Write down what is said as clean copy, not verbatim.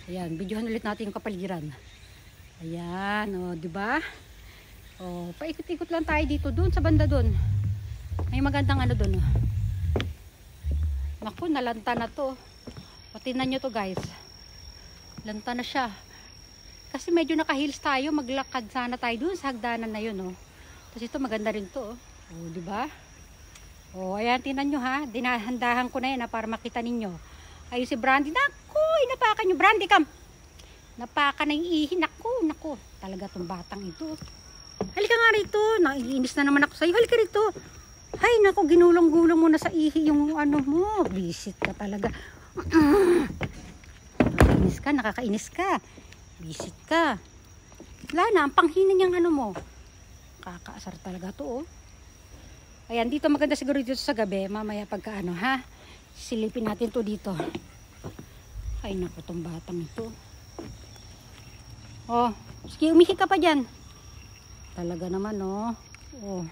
Ayan, videohan ulit natin yung kapaligiran. Ayan, o, diba? O, paikot-ikot lang tayo dito, dun sa banda dun. May magandang ano dun, o. Naku, nalanta na to. O, tingnan nyo to, guys. Lanta na siya. Kasi medyo naka-heels tayo, maglakad sana tayo dun sa hagdanan na yun, o. Tapos ito, maganda rin to, o. O, diba? O, ayan, tingnan nyo, ha. Dinahandahan ko na yan, ha, para makita ninyo. Ayun si Brandy. Naku, inapakan nyo. Brandy, come. Napakan na yung ihi. Naku. Talaga tong batang ito. Halika nga rito. Naiinis na naman ako sa'yo. Halika rito. Ay, naku, ginulong-gulong mo na sa ihi yung ano mo. Bisit ka talaga. Nakakainis ka. Bisit ka. Wala na, ang panghina niyang ano mo. Kakaasar talaga to, oh. Ayan, dito maganda siguro dito sa gabi. Mamaya pagka ano, ha. Silipin natin to dito. Ay, naku, tong batang ito. Oh, sige, umihi ka pa dyan. Talaga naman, oh. Oh.